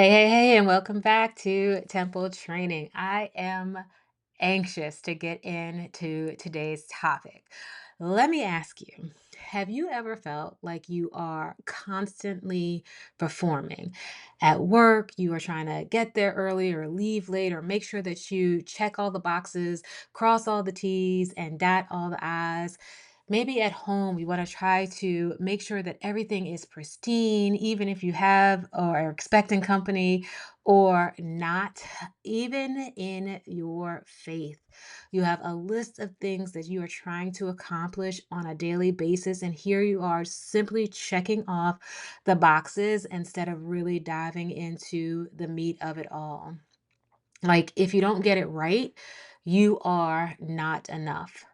Hey, and welcome back to Temple Training. I am anxious to get into today's topic. Let me ask you, have you ever felt like you are constantly performing? At work, you are trying to get there early or leave late or make sure that you check all the boxes, cross all the T's, and dot all the I's. Maybe at home, we want to try to make sure that everything is pristine, even if you have or are expecting company or not. Even in your faith, you have a list of things that you are trying to accomplish on a daily basis. And here you are simply checking off the boxes instead of really diving into the meat of it all. Like, if you don't get it right, you are not enough.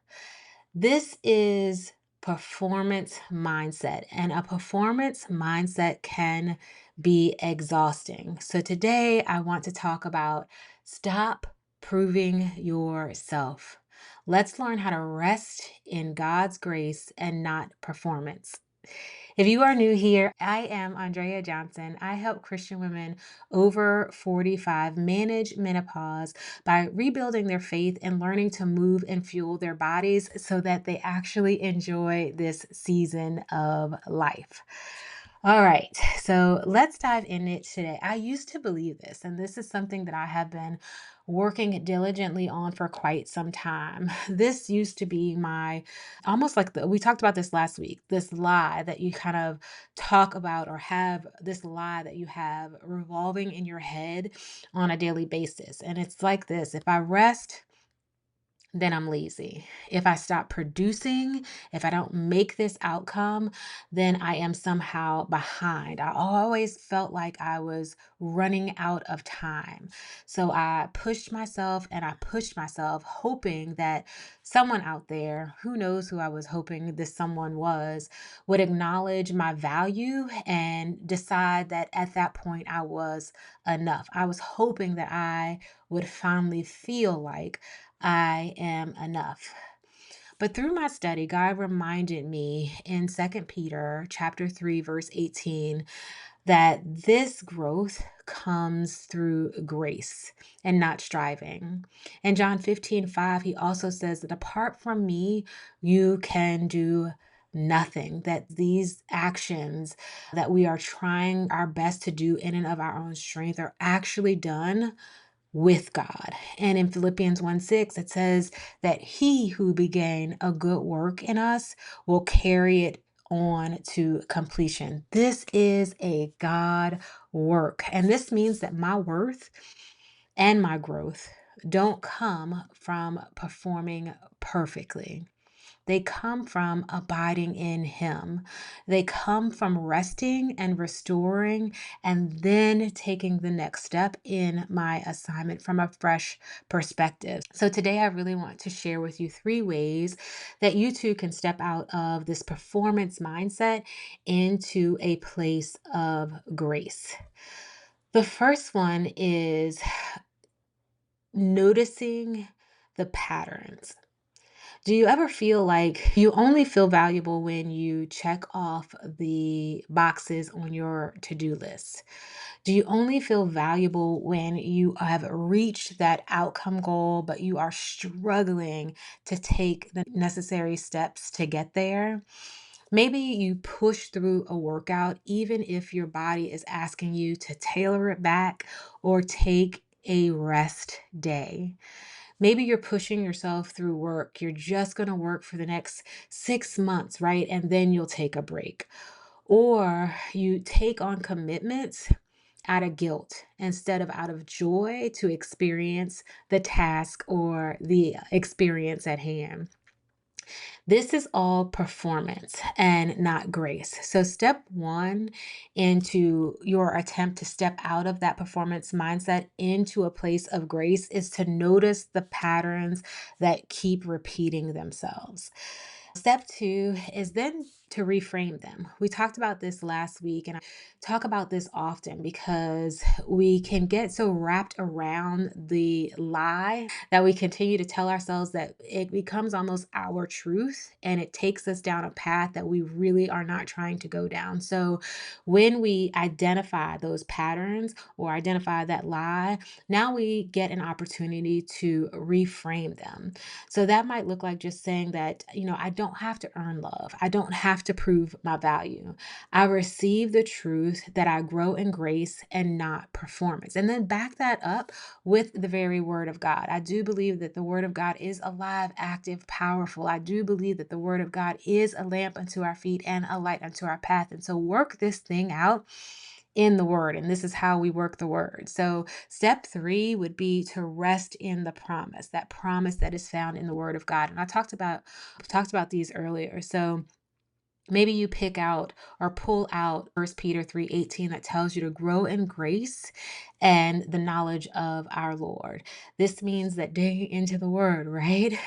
This is performance mindset, and a performance mindset can be exhausting. So, today I want to talk about stop proving yourself. Let's learn how to rest in God's grace and not performance. If you are new here, I am Andrea Johnson. I help Christian women over 45 manage menopause by rebuilding their faith and learning to move and fuel their bodies so that they actually enjoy this season of life. All right, so let's dive in it today. I used to believe this, and this is something that I have been working diligently on for quite some time. This used to be my almost like we talked about this last week, this lie that you kind of talk about or have this lie that you have revolving in your head on a daily basis. And it's like this: if I rest, then I'm lazy. If I stop producing, if I don't make this outcome, then I am somehow behind. I always felt like I was running out of time. So I pushed myself and I pushed myself, hoping that someone out there, who knows who I was hoping this someone was, would acknowledge my value and decide that at that point I was enough. I was hoping that I would finally feel like I am enough. But through my study, God reminded me in Second Peter chapter 3, verse 18, that this growth comes through grace and not striving. In John 15:5, he also says that apart from me, you can do nothing, that these actions that we are trying our best to do in and of our own strength are actually done with God. And in Philippians 1:6, it says that he who began a good work in us will carry it on to completion. This is a God work. And this means that my worth and my growth don't come from performing perfectly. They come from abiding in Him. They come from resting and restoring and then taking the next step in my assignment from a fresh perspective. So, today I really want to share with you three ways that you too can step out of this performance mindset into a place of grace. The first one is noticing the patterns. Do you ever feel like you only feel valuable when you check off the boxes on your to-do list? Do you only feel valuable when you have reached that outcome goal, but you are struggling to take the necessary steps to get there? Maybe you push through a workout even if your body is asking you to tailor it back or take a rest day. Maybe you're pushing yourself through work. You're just going to work for the next 6 months, right? And then you'll take a break. Or you take on commitments out of guilt instead of out of joy to experience the task or the experience at hand. This is all performance and not grace. So, step one into your attempt to step out of that performance mindset into a place of grace is to notice the patterns that keep repeating themselves. Step two is then to reframe them. We talked about this last week, and I talk about this often because we can get so wrapped around the lie that we continue to tell ourselves that it becomes almost our truth and it takes us down a path that we really are not trying to go down. So when we identify those patterns or identify that lie, now we get an opportunity to reframe them. So that might look like just saying that, I don't have to earn love. I don't have to prove my value. I receive the truth that I grow in grace and not performance. And then back that up with the very word of God. I do believe that the word of God is alive, active, powerful. I do believe that the word of God is a lamp unto our feet and a light unto our path. And so work this thing out in the word. And this is how we work the word. So step 3 would be to rest in the promise, that promise that is found in the word of God. And I talked about these earlier. So maybe you pick out or pull out 1 Peter 3:18 that tells you to grow in grace and the knowledge of our Lord. This means that digging into the word, right?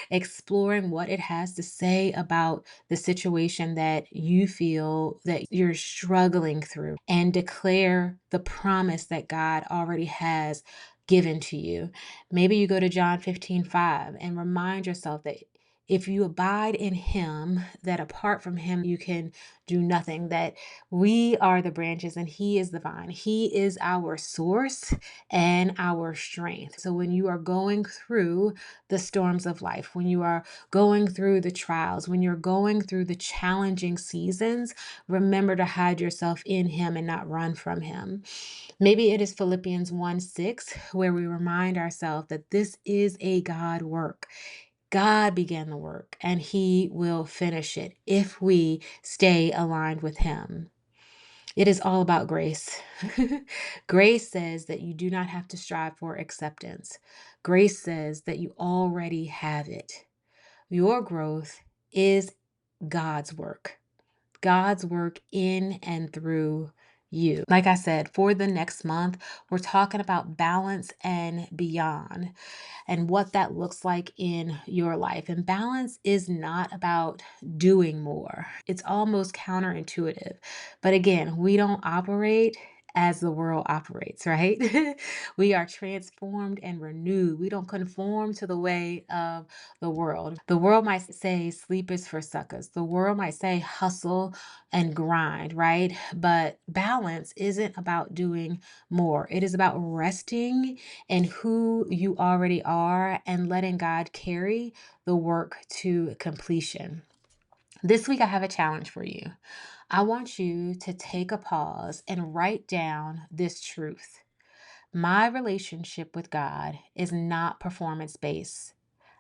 Exploring what it has to say about the situation that you feel that you're struggling through and declare the promise that God already has given to you. Maybe you go to John 15:5 and remind yourself that if you abide in him, that apart from him, you can do nothing, that we are the branches and he is the vine. He is our source and our strength. So when you are going through the storms of life, when you are going through the trials, when you're going through the challenging seasons, remember to hide yourself in him and not run from him. Maybe it is Philippians 1:6, where we remind ourselves that this is a God work. God began the work and he will finish it if we stay aligned with him. It is all about grace. Grace says that you do not have to strive for acceptance. Grace says that you already have it. Your growth is God's work. God's work in and through you. Like I said, for the next month, we're talking about balance and beyond and what that looks like in your life. And balance is not about doing more, it's almost counterintuitive. But again, we don't operate as the world operates, right? We are transformed and renewed. We don't conform to the way of the world. The world might say sleep is for suckers. The world might say hustle and grind, right? But balance isn't about doing more. It is about resting in who you already are and letting God carry the work to completion. This week, I have a challenge for you. I want you to take a pause and write down this truth. My relationship with God is not performance based.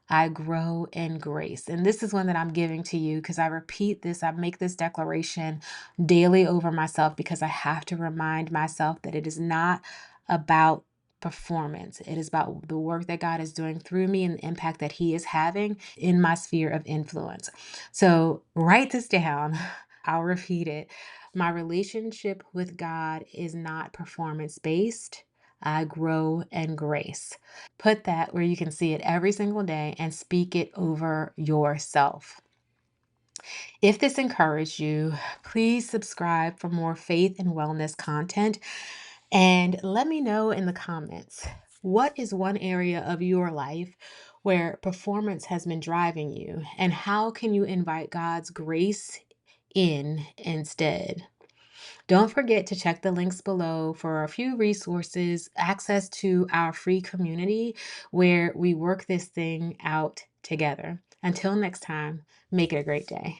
I grow in grace. And this is one that I'm giving to you because I repeat this, I make this declaration daily over myself because I have to remind myself that it is not about performance. It is about the work that God is doing through me and the impact that he is having in my sphere of influence. So write this down. I'll repeat it. My relationship with God is not performance based. I grow in grace. Put that where you can see it every single day and speak it over yourself. If this encouraged you, please subscribe for more faith and wellness content. And let me know in the comments, what is one area of your life where performance has been driving you? And how can you invite God's grace in instead? Don't forget to check the links below for a few resources, access to our free community where we work this thing out together. Until next time, make it a great day.